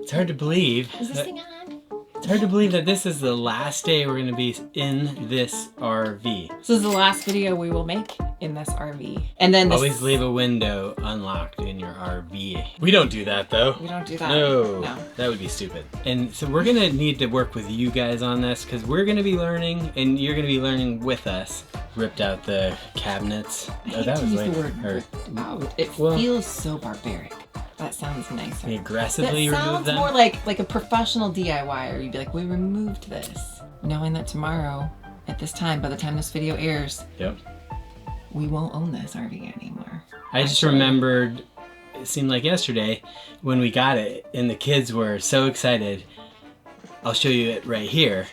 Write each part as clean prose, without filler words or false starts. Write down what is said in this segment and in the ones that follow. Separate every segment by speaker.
Speaker 1: It's hard to believe.
Speaker 2: Is this thing on?
Speaker 1: It's hard to believe that this is the last day we're going to be in this RV.
Speaker 2: This is the last video we will make in this RV. And then
Speaker 1: Always leave a window unlocked in your RV. We don't do that though.
Speaker 2: We don't do that.
Speaker 1: No, that would be stupid. And so we're going to need to work with you guys on this because we're going to be learning and you're going to be learning with us. Ripped out the cabinets.
Speaker 2: I hate to use the word ripped out. It feels so barbaric. That sounds nicer.
Speaker 1: We aggressively remove them?
Speaker 2: That sounds more like a professional DIYer. You'd be like, we removed this. Knowing that tomorrow, at this time, by the time this video airs, we won't own this RV anymore.
Speaker 1: I just remembered, it seemed like yesterday, when we got it, and the kids were so excited. I'll show you it right here.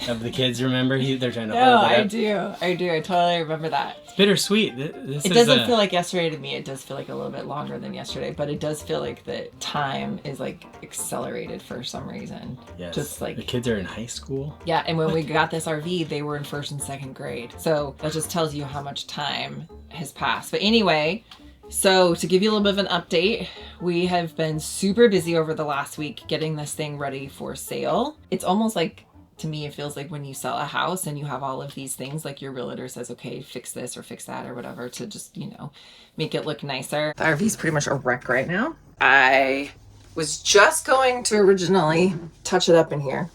Speaker 1: Of the kids, remember? They're trying to hold it up.
Speaker 2: I do. I totally remember that.
Speaker 1: It's bittersweet.
Speaker 2: It doesn't feel like yesterday to me. It does feel like a little bit longer than yesterday, but it does feel like the time is like accelerated for some reason.
Speaker 1: Yes.
Speaker 2: Just like
Speaker 1: the kids are in high school.
Speaker 2: Yeah, and when we got this RV, they were in 1st and 2nd grade. So that just tells you how much time has passed. But anyway, so to give you a little bit of an update, we have been super busy over the last week getting this thing ready for sale. It's almost like, to me, it feels like when you sell a house and you have all of these things, like your realtor says, okay, fix this or fix that or whatever to just, you know, make it look nicer. The RV's pretty much a wreck right now. I was just going to originally touch it up in here.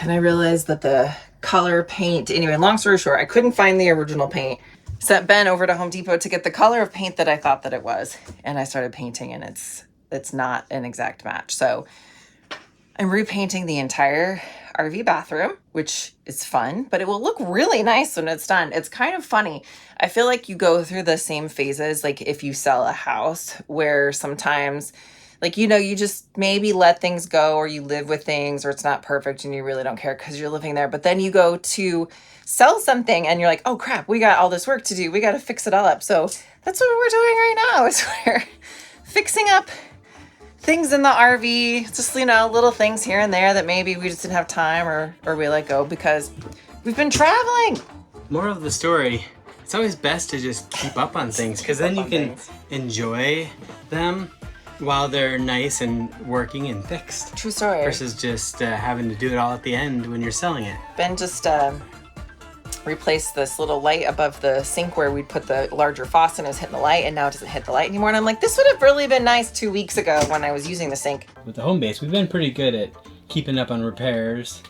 Speaker 2: And I realized that the color paint, anyway, long story short, I couldn't find the original paint. Sent Ben over to Home Depot to get the color of paint that I thought that it was. And I started painting and it's not an exact match. So I'm repainting the entire RV bathroom, which is fun, but it will look really nice when it's done. It's kind of funny. I feel like you go through the same phases, like if you sell a house, where sometimes, like, you know, you just maybe let things go or you live with things or it's not perfect and you really don't care because you're living there. But then you go to sell something and you're like, oh crap, we got all this work to do. We got to fix it all up. So that's what we're doing right now is we're fixing up things in the RV, just, you know, little things here and there that maybe we just didn't have time or we let go because we've been traveling.
Speaker 1: Moral of the story, it's always best to just keep up on things because then you can enjoy them while they're nice and working and fixed.
Speaker 2: True story.
Speaker 1: Versus just having to do it all at the end when you're selling it.
Speaker 2: Ben just replaced this little light above the sink where we'd put the larger faucet and it was hitting the light, and now it doesn't hit the light anymore. And I'm like, this would have really been nice 2 weeks ago when I was using the sink.
Speaker 1: With the home base, we've been pretty good at keeping up on repairs.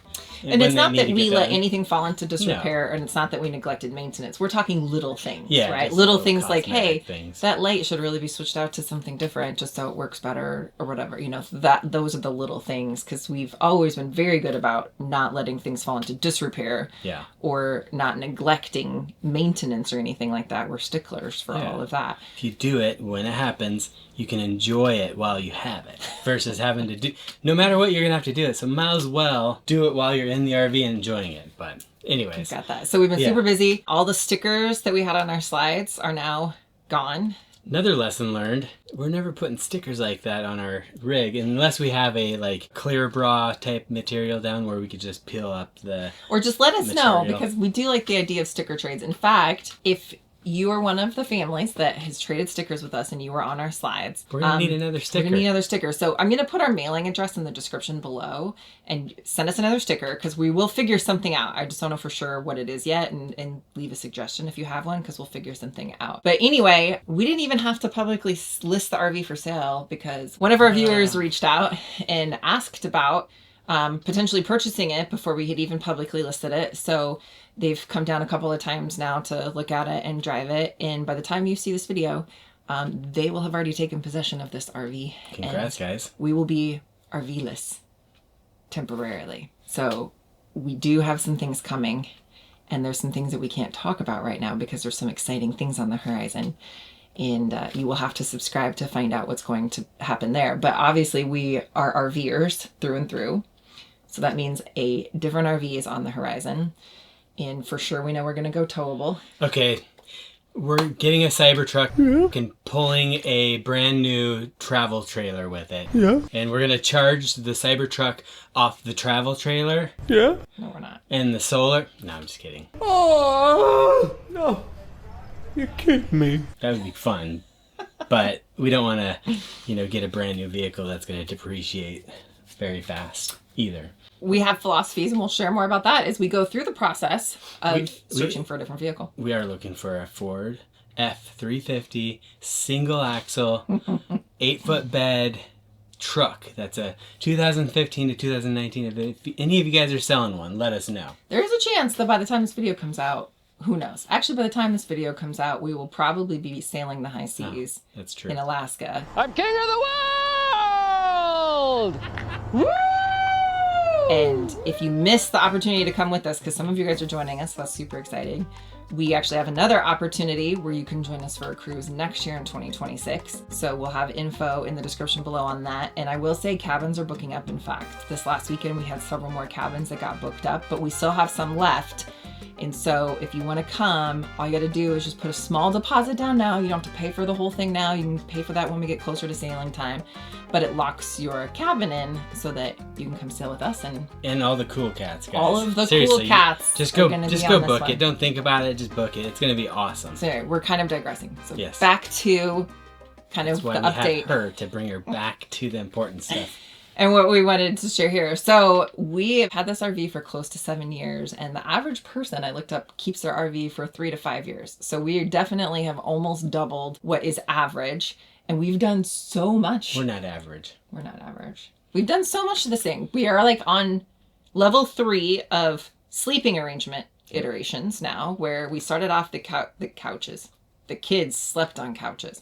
Speaker 2: And it's not that we let anything fall into disrepair, and it's not that we neglected maintenance. We're talking little things, right? Little things like, hey, that light should really be switched out to something different just so it works better or whatever. You know, those are the little things because we've always been very good about not letting things fall into disrepair or not neglecting maintenance or anything like that. We're sticklers for all of that.
Speaker 1: If you do it when it happens, you can enjoy it while you have it versus having to do, no matter what, you're going to have to do it. So might as well do it while you're in the RV and enjoying it. But anyways.
Speaker 2: Got that. So we've been super busy. All the stickers that we had on our slides are now gone.
Speaker 1: Another lesson learned, we're never putting stickers like that on our rig unless we have a like clear bra type material down where we could just peel up the
Speaker 2: or just let us know because we do like the idea of sticker trades. In fact, if you are one of the families that has traded stickers with us and you were on our slides,
Speaker 1: we're going to need another sticker.
Speaker 2: We're going to need another sticker. So I'm going to put our mailing address in the description below and send us another sticker because we will figure something out. I just don't know for sure what it is yet, and leave a suggestion if you have one because we'll figure something out. But anyway, we didn't even have to publicly list the RV for sale because one of our viewers reached out and asked about potentially purchasing it before we had even publicly listed it. So they've come down a couple of times now to look at it and drive it. And by the time you see this video, they will have already taken possession of this RV.
Speaker 1: Congrats, guys.
Speaker 2: We will be RV-less temporarily. So we do have some things coming, and there's some things that we can't talk about right now because there's some exciting things on the horizon. And you will have to subscribe to find out what's going to happen there. But obviously we are RVers through and through. So that means a different RV is on the horizon. And for sure we know we're going to go towable.
Speaker 1: Okay. We're getting a Cybertruck and pulling a brand new travel trailer with it. Yeah. And we're going to charge the Cybertruck off the travel trailer.
Speaker 2: Yeah. No, we're not.
Speaker 1: And the solar... No, I'm just kidding.
Speaker 3: Oh, no.
Speaker 1: You're kidding me. That would be fun. But we don't want to, get a brand new vehicle that's going to depreciate very fast either.
Speaker 2: We have philosophies, and we'll share more about that as we go through the process of searching for a different vehicle.
Speaker 1: We are looking for a Ford F-350 single axle, 8-foot bed truck. That's a 2015 to 2019. If any of you guys are selling one, let us know.
Speaker 2: There is a chance that by the time this video comes out, who knows? Actually, by the time this video comes out, we will probably be sailing the high seas.
Speaker 1: That's true.
Speaker 2: In Alaska.
Speaker 3: I'm king of the world!
Speaker 2: Woo! And if you miss the opportunity to come with us, because some of you guys are joining us, that's super exciting. We actually have another opportunity where you can join us for a cruise next year in 2026. So we'll have info in the description below on that. And I will say cabins are booking up. In fact, this last weekend we had several more cabins that got booked up, but we still have some left. And so if you want to come, all you got to do is just put a small deposit down now. You don't have to pay for the whole thing now. You can pay for that when we get closer to sailing time. But it locks your cabin in so that you can come sail with us
Speaker 1: and all the cool cats, guys.
Speaker 2: All of the
Speaker 1: Seriously,
Speaker 2: cool cats.
Speaker 1: Just go book it. Don't think about it. Just book it. It's going to be awesome.
Speaker 2: So anyway, we're kind of digressing. So
Speaker 1: yes.
Speaker 2: Back to kind
Speaker 1: That's
Speaker 2: of
Speaker 1: why
Speaker 2: the
Speaker 1: we
Speaker 2: update.
Speaker 1: Have her to bring her back to the important stuff.
Speaker 2: And what we wanted to share here. So we have had this RV for close to 7 years, and the average person I looked up keeps their RV for 3 to 5 years. So we definitely have almost doubled what is average, and we've done so much.
Speaker 1: We're not average.
Speaker 2: We're not average. We've done so much of this thing. We are like on level 3 of sleeping arrangement iterations now, where we started off the couches. The kids slept on couches.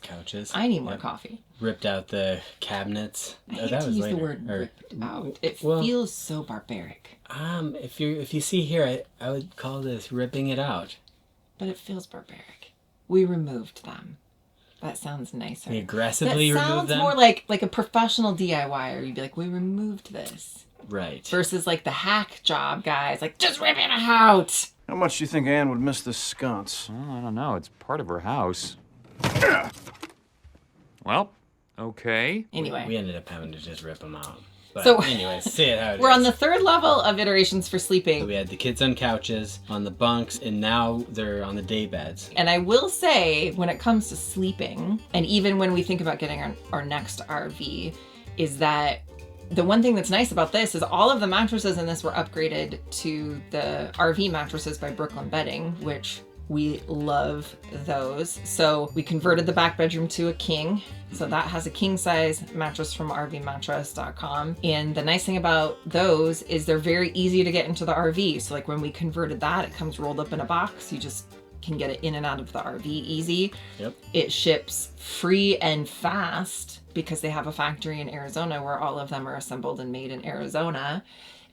Speaker 2: I need more coffee.
Speaker 1: Ripped out the cabinets.
Speaker 2: I hate to use the word ripped out. It feels so barbaric.
Speaker 1: If you see here, I would call this ripping it out.
Speaker 2: But it feels barbaric. We removed them. That sounds nicer.
Speaker 1: We aggressively removed them?
Speaker 2: That sounds more like a professional DIYer. You'd be like, we removed this.
Speaker 1: Right.
Speaker 2: Versus like the hack job guys, like, just rip it out.
Speaker 4: How much do you think Anne would miss the sconce?
Speaker 3: Well, I don't know. It's part of her house. Well, okay.
Speaker 2: Anyway.
Speaker 1: We ended up having to just rip them out. But
Speaker 2: so,
Speaker 1: anyway, say it how it is.
Speaker 2: We're on the 3rd level of iterations for sleeping.
Speaker 1: So we had the kids on couches, on the bunks, and now they're on the day beds.
Speaker 2: And I will say, when it comes to sleeping, and even when we think about getting our next RV, is that the one thing that's nice about this is all of the mattresses in this were upgraded to the RV mattresses by Brooklyn Bedding, which we love those. So we converted the back bedroom to a king. So that has a king size mattress from rvmattress.com. And the nice thing about those is they're very easy to get into the RV. So like when we converted that, it comes rolled up in a box. You just can get it in and out of the RV easy.
Speaker 1: Yep.
Speaker 2: It ships free and fast because they have a factory in Arizona where all of them are assembled and made in Arizona.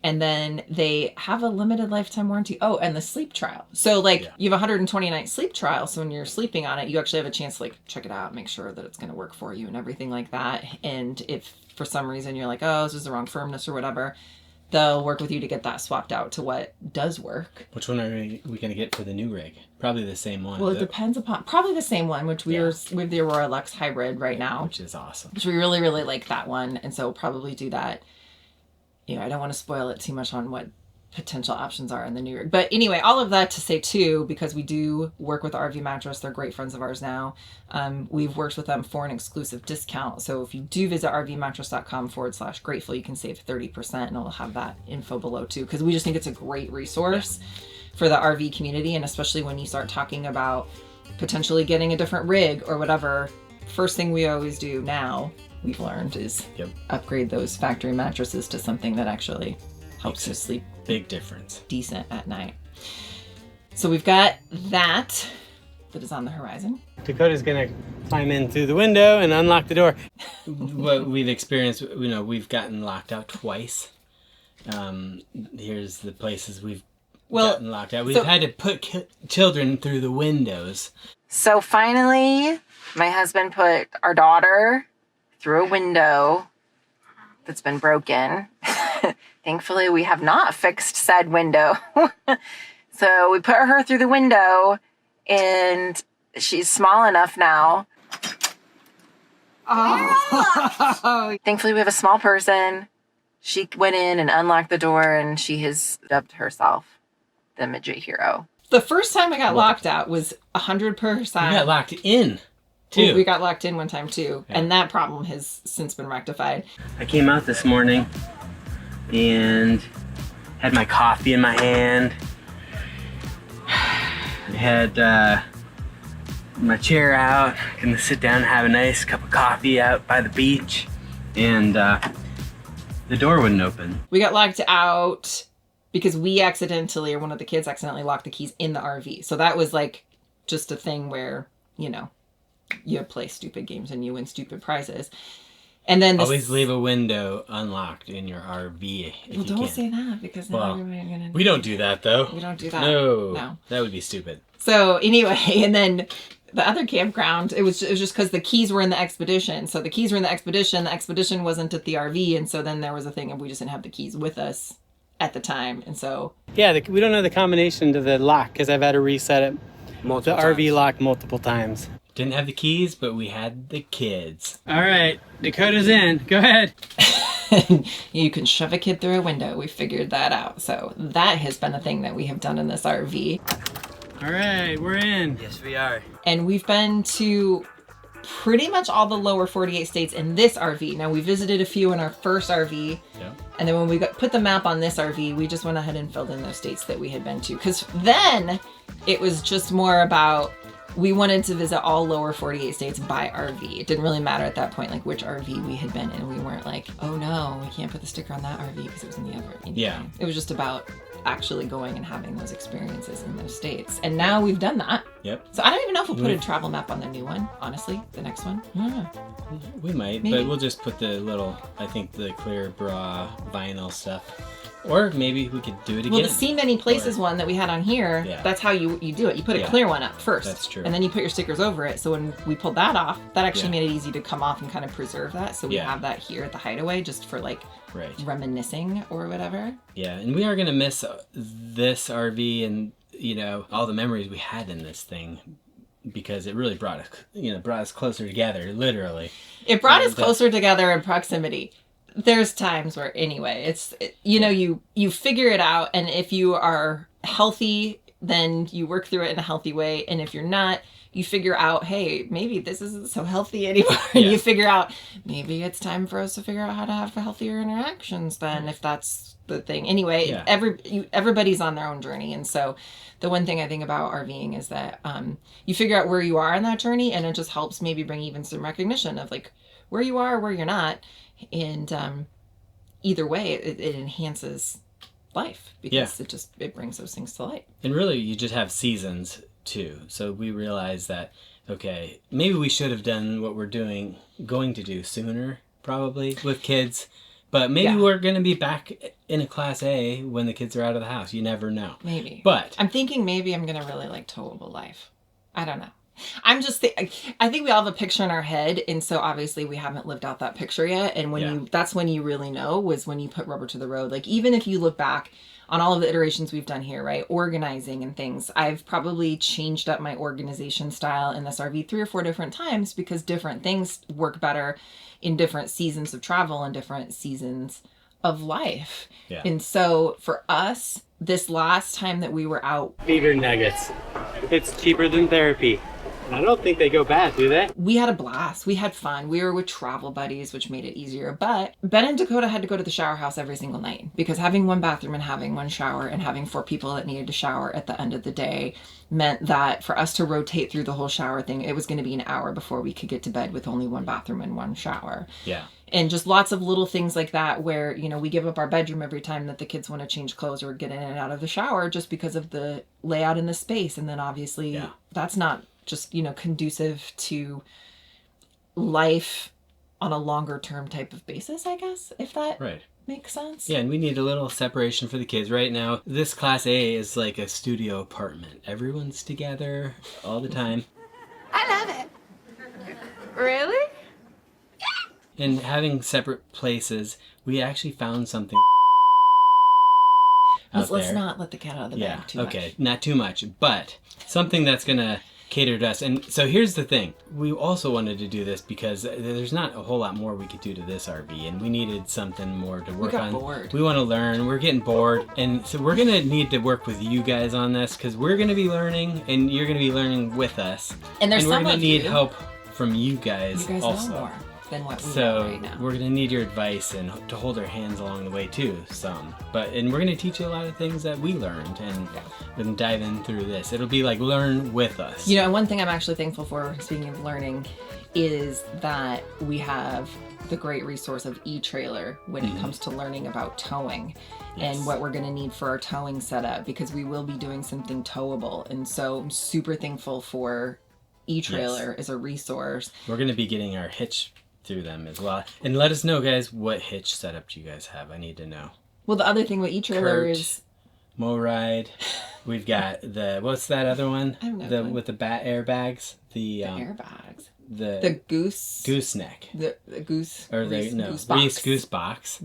Speaker 2: And then they have a limited lifetime warranty. Oh, and the sleep trial. So you have a 120-night sleep trial. So when you're sleeping on it, you actually have a chance to check it out, make sure that it's going to work for you and everything like that. And if for some reason you're like, oh, this is the wrong firmness or whatever, they'll work with you to get that swapped out to what does work.
Speaker 1: Which one are we going to get for the new rig? Probably the same one.
Speaker 2: Well, it depends upon, probably the same one, which we have the Aurora Lux Hybrid right now.
Speaker 1: Which is awesome.
Speaker 2: Which we really, really like that one. And so we'll probably do that. I don't want to spoil it too much on what potential options are in the new rig. But anyway, all of that to say too, because we do work with RV Mattress. They're great friends of ours now. We've worked with them for an exclusive discount. So if you do visit rvmattress.com/grateful, you can save 30%, and it'll have that info below too. Because we just think it's a great resource for the RV community. And especially when you start talking about potentially getting a different rig or whatever, first thing we always do now, we've learned, is upgrade those factory mattresses to something that actually helps you sleep
Speaker 1: big difference
Speaker 2: decent at night. So we've got that is on the horizon.
Speaker 1: Dakota's gonna climb in through the window and unlock the door. What we've experienced, we've gotten locked out twice. Here's the places we've gotten locked out. We've had to put children through the windows.
Speaker 2: So finally, my husband put our daughter through a window that's been broken. Thankfully, we have not fixed said window. So we put her through the window, and she's small enough now. Oh. Thankfully, we have a small person. She went in and unlocked the door, and she has dubbed herself the midget hero. The first time I got locked out was 100%.
Speaker 1: We got locked in, too.
Speaker 2: We got locked in one time, too.
Speaker 1: Yeah.
Speaker 2: And that problem has since been rectified.
Speaker 1: I came out this morning and had my coffee in my hand. I had my chair out. Gonna sit down and have a nice cup of coffee out by the beach. And the door wouldn't open.
Speaker 2: We got locked out because we accidentally, or one of the kids accidentally locked the keys in the RV. So that was like just a thing where, you know, you play stupid games and you win stupid prizes. And then
Speaker 1: always leave a window unlocked in your RV if you
Speaker 2: don't
Speaker 1: can.
Speaker 2: say that because now everybody's gonna.
Speaker 1: We don't do that though.
Speaker 2: We don't do that.
Speaker 1: No, that would be stupid.
Speaker 2: So anyway, and then the other campground, it was just because the keys were in the expedition. So the keys were in the expedition wasn't at the RV, and so then there was a thing of we just didn't have the keys with us at the time, and so
Speaker 1: yeah, we don't know the combination to the lock because I've had to reset it.
Speaker 4: Multiple
Speaker 1: the RV
Speaker 4: times.
Speaker 1: lock multiple times. Didn't have the keys, but we had the kids. All right, Dakota's in. Go ahead.
Speaker 2: you can shove a kid through a window. We figured that out. So that has been a thing that we have done in this RV.
Speaker 1: All right, we're in. Yes, we are.
Speaker 2: And we've been to pretty much all the lower 48 states in this RV. Now, we visited a few in our first RV.
Speaker 1: Yeah.
Speaker 2: And then when we put the map on this RV, we just went ahead and filled in those states that we had been to. Because then it was just more about, we wanted to visit all lower 48 states by RV. It didn't really matter at that point, like which RV we had been in. We weren't like, oh no, we can't put the sticker on that RV because it was in the other.
Speaker 1: Yeah.
Speaker 2: It was just about actually going and having those experiences in those states. And now we've done that.
Speaker 1: Yep.
Speaker 2: So I don't even know if we'll put a travel map on the new one, honestly, the next one. I don't know.
Speaker 1: We might,
Speaker 2: Maybe.
Speaker 1: but we'll just put the little, I think the clear bra vinyl stuff. Or maybe we could do it again.
Speaker 2: Well, the See Many Places one that we had on here,
Speaker 1: Yeah.
Speaker 2: that's how you do it. You put a clear one up first.
Speaker 1: That's true.
Speaker 2: And then you put your stickers over it. So when we pulled that off, that actually made it easy to come off and kind of preserve that. So we have that here at the Hideaway just for like reminiscing or whatever.
Speaker 1: Yeah, and we are going to miss this RV and, you know, all the memories we had in this thing because it really brought us closer together, literally.
Speaker 2: It brought us closer together in proximity. There's times where, anyway, you figure it out, and if you are healthy, then you work through it in a healthy way, and if you're not, you figure out, hey, maybe this isn't so healthy anymore, and you figure out, maybe it's time for us to figure out how to have healthier interactions then, if that's the thing. Anyway, everybody's on their own journey, and so the one thing I think about RVing is that you figure out where you are on that journey, and it just helps maybe bring even some recognition of like where you are, where you're not. And either way, it enhances life because it brings those things to light.
Speaker 1: And really, you just have seasons too. So we realized that, okay, maybe we should have done what we're going to do sooner, probably with kids. But maybe we're going to be back in a Class A when the kids are out of the house. You never know.
Speaker 2: Maybe.
Speaker 1: But
Speaker 2: I'm thinking maybe I'm going to really like Towable Life. I don't know. I'm just I think we all have a picture in our head, and so obviously we haven't lived out that picture yet. And when that's when you really know, was when you put rubber to the road. Like, even if you look back on all of the iterations we've done here, right, organizing and things, I've probably changed up my organization style in this RV 3 or 4 different times because different things work better in different seasons of travel and different seasons of life. And so for us, this last time that we were out,
Speaker 1: fever nuggets, it's cheaper than therapy. I don't think they go bad, do they?
Speaker 2: We had a blast. We had fun. We were with travel buddies, which made it easier. But Ben and Dakota had to go to the shower house every single night because having one bathroom and having one shower and having 4 people that needed to shower at the end of the day meant that for us to rotate through the whole shower thing, it was going to be an hour before we could get to bed with only one bathroom and one shower.
Speaker 1: Yeah.
Speaker 2: And just lots of little things like that where, you know, we give up our bedroom every time that the kids want to change clothes or get in and out of the shower just because of the layout in the space. And then obviously that's not just, you know, conducive to life on a longer term type of basis, I guess, if that makes sense.
Speaker 1: Yeah, and we need a little separation for the kids. Right now, this Class A is like a studio apartment. Everyone's together all the time.
Speaker 5: I love it. Really?
Speaker 1: And having separate places, we actually found something
Speaker 2: Let's not let the cat out of the bag too much.
Speaker 1: Okay, not too much, but something that's gonna cater to us. And so here's the thing. We also wanted to do this because there's not a whole lot more we could do to this RV, and we needed something more to work on.
Speaker 2: Bored.
Speaker 1: We want to learn. We're getting bored. And so we're going to need to work with you guys on this because we're going to be learning and you're going to be learning with us.
Speaker 2: And there's
Speaker 1: we're
Speaker 2: some
Speaker 1: going
Speaker 2: of
Speaker 1: to need
Speaker 2: you-
Speaker 1: help from you guys,
Speaker 2: You guys
Speaker 1: also.
Speaker 2: know more than what we know
Speaker 1: So
Speaker 2: right now.
Speaker 1: we're gonna need your advice and to hold our hands along the way too, some. And we're gonna teach you a lot of things that we learned, and we can dive in through this. It'll be like learn with us.
Speaker 2: You know, one thing I'm actually thankful for, speaking of learning, is that we have the great resource of eTrailer when it comes to learning about towing and what we're going to need for our towing setup, because we will be doing something towable. And so I'm super thankful for eTrailer as a resource.
Speaker 1: We're gonna be getting our hitch through them as well. And let us know, guys, what hitch setup do you guys have? I need to know.
Speaker 2: Well, the other thing with eTrailer
Speaker 1: Kurt,
Speaker 2: is
Speaker 1: Moride. We've got the, what's that other one?
Speaker 2: I have no
Speaker 1: The
Speaker 2: clue.
Speaker 1: with the bat airbags. The
Speaker 2: airbags.
Speaker 1: the
Speaker 2: The goose.
Speaker 1: gooseneck.
Speaker 2: The goose.
Speaker 1: Or the
Speaker 2: Reese
Speaker 1: no
Speaker 2: goose box.
Speaker 1: Reese goose box.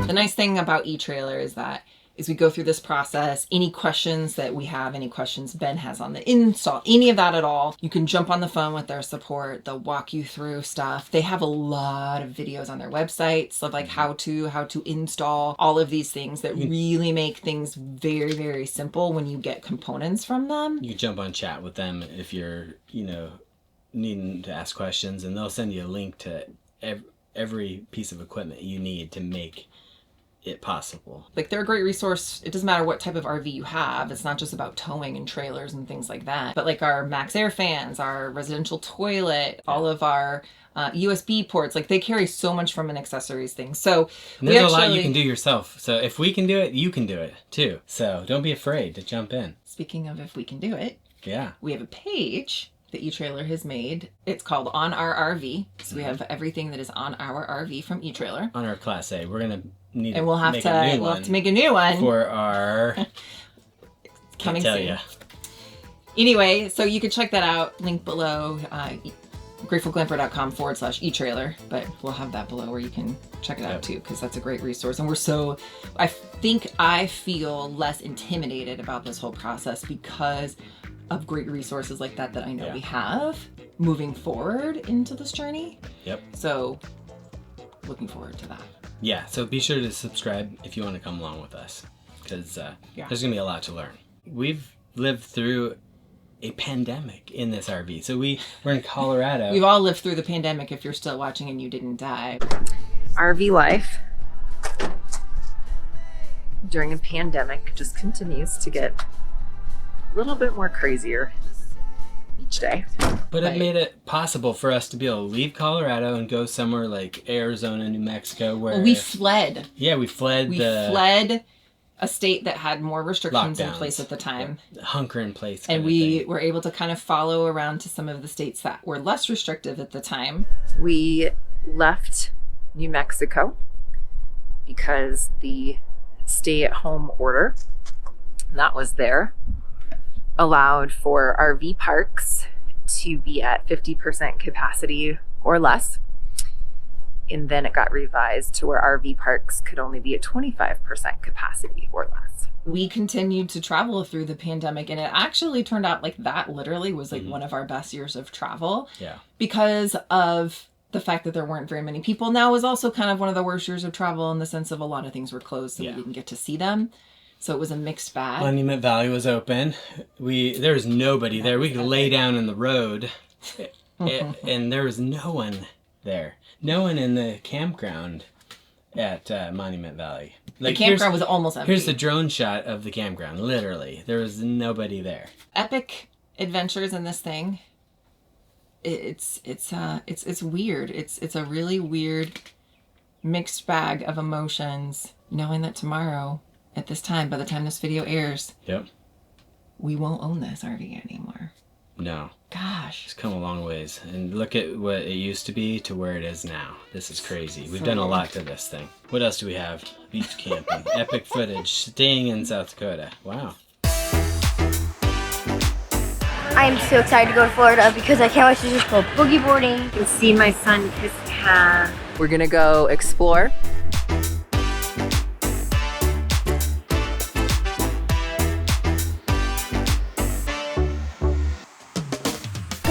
Speaker 2: The nice thing about eTrailer is that as we go through this process, any questions that we have, any questions Ben has on the install, any of that at all, you can jump on the phone with their support. They'll walk you through stuff. They have a lot of videos on their website, stuff like how to install, all of these things that really make things very, very simple when you get components from them.
Speaker 1: You can jump on chat with them if you're, needing to ask questions, and they'll send you a link to every piece of equipment you need to make it possible.
Speaker 2: Like, they're a great resource. It doesn't matter what type of RV you have. It's not just about towing and trailers and things like that. But like our Max Air fans, our residential toilet, all of our USB ports, like they carry so much from an accessories thing. So
Speaker 1: And there's a lot you can do yourself. So if we can do it, you can do it too. So don't be afraid to jump in.
Speaker 2: Speaking of if we can do it,
Speaker 1: Yeah.
Speaker 2: we have a page that eTrailer has made. It's called On Our RV. So we have everything that is on our RV from eTrailer.
Speaker 1: On our Class A, we're gonna need
Speaker 2: And we'll have
Speaker 1: make
Speaker 2: to
Speaker 1: a new
Speaker 2: we'll
Speaker 1: one
Speaker 2: have to make a new one
Speaker 1: for our
Speaker 2: coming
Speaker 1: tell
Speaker 2: soon.
Speaker 1: ya.
Speaker 2: Anyway, so you can check that out. Link below. gratefulglamper.com/eTrailer, but we'll have that below where you can check it out too, because that's a great resource. And I think I feel less intimidated about this whole process because of great resources like that I know we have moving forward into this journey.
Speaker 1: Yep.
Speaker 2: So looking forward to that.
Speaker 1: Yeah, so be sure to subscribe if you want to come along with us, because there's going to be a lot to learn. We've lived through a pandemic in this RV. So we're in Colorado.
Speaker 2: We've all lived through the pandemic if you're still watching and you didn't die.
Speaker 6: RV life during a pandemic just continues to get a little bit more crazier each day.
Speaker 1: But it made it possible for us to be able to leave Colorado and go somewhere like Arizona, New Mexico, where
Speaker 2: We fled.
Speaker 1: Yeah, we fled
Speaker 2: We fled a state that had more restrictions in
Speaker 1: lockdowns.
Speaker 2: place at the time.
Speaker 1: Hunker in place.
Speaker 2: And
Speaker 1: kind of
Speaker 2: we
Speaker 1: thing.
Speaker 2: were able to kind of follow around to some of the states that were less restrictive at the time.
Speaker 6: We left New Mexico because the stay-at-home order that was there allowed for RV parks to be at 50% capacity or less. And then it got revised to where RV parks could only be at 25% capacity or less.
Speaker 2: We continued to travel through the pandemic, and it actually turned out like that literally was like one of our best years of travel.
Speaker 1: Yeah.
Speaker 2: Because of the fact that there weren't very many people. Now it was also kind of one of the worst years of travel in the sense of a lot of things were closed, so we didn't get to see them. So it was a mixed bag.
Speaker 1: Monument Valley was open. There was nobody there. We could lay down in the road, and there was no one there. No one in the campground at Monument Valley.
Speaker 2: The campground was almost empty.
Speaker 1: Here's the drone shot of the campground. Literally, there was nobody there.
Speaker 2: Epic adventures in this thing. It's weird. It's a really weird mixed bag of emotions, knowing that tomorrow at this time, by the time this video airs, we won't own this RV anymore.
Speaker 1: No.
Speaker 2: Gosh.
Speaker 1: It's come a long ways. And look at what it used to be to where it is now. This is crazy. We've done a lot to this thing. What else do we have? Beach camping. Epic footage. Staying in South Dakota. Wow.
Speaker 7: I am so excited to go to Florida because I can't wait to just go boogie boarding.
Speaker 6: And see my son kiss cat. We're gonna go explore.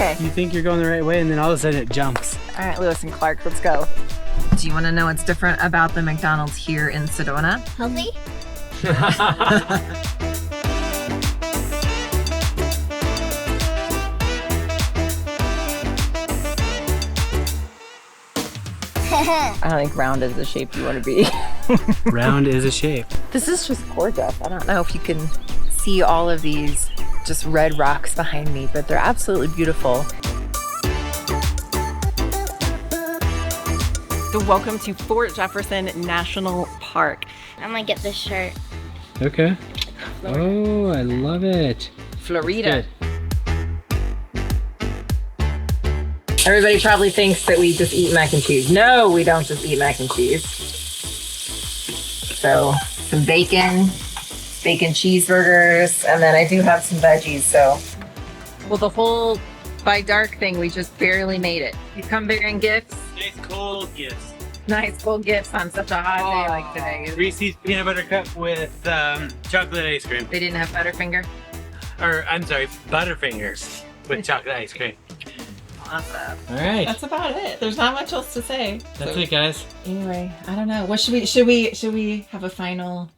Speaker 2: Okay.
Speaker 1: You think you're going the right way, and then all of a sudden it jumps.
Speaker 2: All right, Lewis and Clark, let's go. Do you want to know what's different about the McDonald's here in Sedona?
Speaker 7: Healthy?
Speaker 6: I don't think round is the shape you want to be.
Speaker 1: Round is a shape.
Speaker 6: This is just gorgeous. I don't know if you can see all of these just red rocks behind me, but they're absolutely beautiful.
Speaker 2: So welcome to Fort Jefferson National Park.
Speaker 7: I'm gonna get this shirt.
Speaker 1: Okay. Oh, I love it.
Speaker 2: Florida. Everybody probably thinks that we just eat mac and cheese. No, we don't just eat mac and cheese. So some bacon cheeseburgers, and then I do have some veggies, so. Well, the whole by dark thing, we just barely made it. You come bearing gifts.
Speaker 1: Nice cold gifts.
Speaker 2: Nice cold gifts on such a hot day like today.
Speaker 1: Reese's peanut butter cup with chocolate ice cream.
Speaker 2: They didn't have Butterfinger?
Speaker 1: Or, I'm sorry, Butterfingers with chocolate ice cream.
Speaker 2: Awesome.
Speaker 1: All right.
Speaker 2: That's about it. There's not much else to say.
Speaker 1: That's it, guys.
Speaker 2: Anyway, I don't know. What should we have a final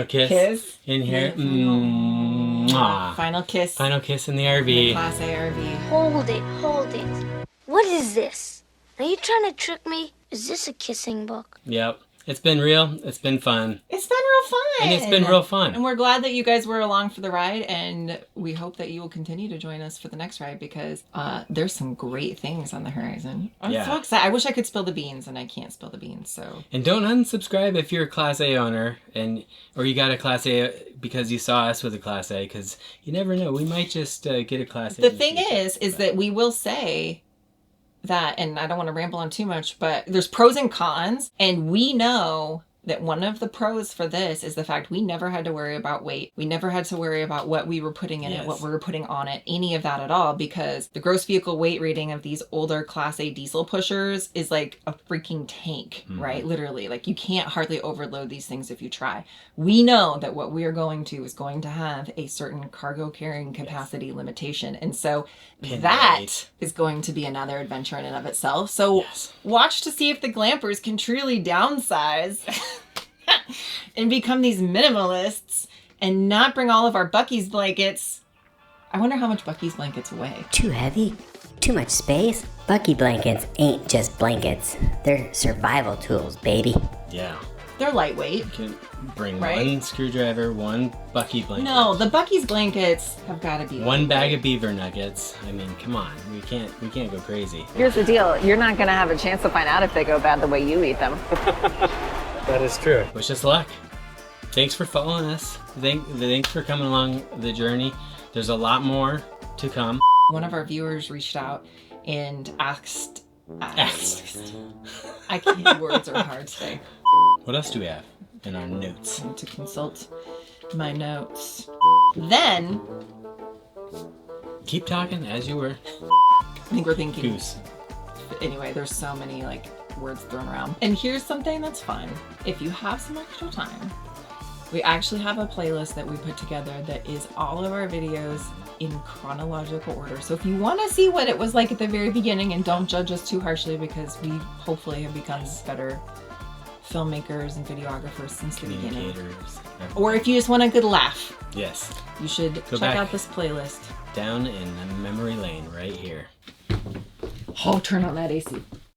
Speaker 1: kiss in here. Mwah.
Speaker 2: Final kiss.
Speaker 1: Final kiss in the RV.
Speaker 2: Class A RV.
Speaker 7: Hold it. What is this? Are you trying to trick me? Is this a kissing book?
Speaker 1: Yep. It's been real. It's been fun.
Speaker 2: It's been real fun.
Speaker 1: And it's been real fun.
Speaker 2: And we're glad that you guys were along for the ride, and we hope that you will continue to join us for the next ride because there's some great things on the horizon. I'm so excited. I wish I could spill the beans, and I can't spill the beans. So.
Speaker 1: And don't unsubscribe if you're a Class A owner, or you got a Class A because you saw us with a Class A, because you never know. We might just get a Class A.
Speaker 2: The thing is that we will say that, and I don't want to ramble on too much, but there's pros and cons, and we know that one of the pros for this is the fact we never had to worry about weight. We never had to worry about what we were putting in it, what we were putting on it, any of that at all, because the gross vehicle weight rating of these older Class A diesel pushers is like a freaking tank, right? Literally, like you can't hardly overload these things if you try. We know that what we are going to is going to have a certain cargo carrying capacity limitation. And so that is going to be another adventure in and of itself. So watch to see if the glampers can truly downsize and become these minimalists and not bring all of our Buc-ee's blankets. I wonder how much Buc-ee's blankets weigh.
Speaker 8: Too heavy? Too much space? Buc-ee blankets ain't just blankets. They're survival tools, baby.
Speaker 1: Yeah.
Speaker 2: They're lightweight.
Speaker 1: You can bring one screwdriver, one Buc-ee blanket.
Speaker 2: No, the Buc-ee's blankets have got to be
Speaker 1: one bag of beaver nuggets. I mean, come on. We can't go crazy.
Speaker 6: Here's the deal. You're not going to have a chance to find out if they go bad the way you eat them.
Speaker 1: That is true. Wish us luck. Thanks for following us. Thanks for coming along the journey. There's a lot more to come.
Speaker 2: One of our viewers reached out and asked. I can't. Words are hard today.
Speaker 1: What else do we have in our notes?
Speaker 2: I need to consult my notes. Then.
Speaker 1: Keep talking as you were.
Speaker 2: I think we're thinking.
Speaker 1: Goose.
Speaker 2: Anyway, there's so many words thrown around. And here's something that's fun. If you have some extra time, we actually have a playlist that we put together that is all of our videos in chronological order. So if you want to see what it was like at the very beginning, and don't judge us too harshly because we hopefully have become better filmmakers and videographers since the beginning. Or if you just want a good laugh.
Speaker 1: Yes.
Speaker 2: You should check out this playlist.
Speaker 1: Down in the memory lane right here.
Speaker 2: Oh, turn on that AC.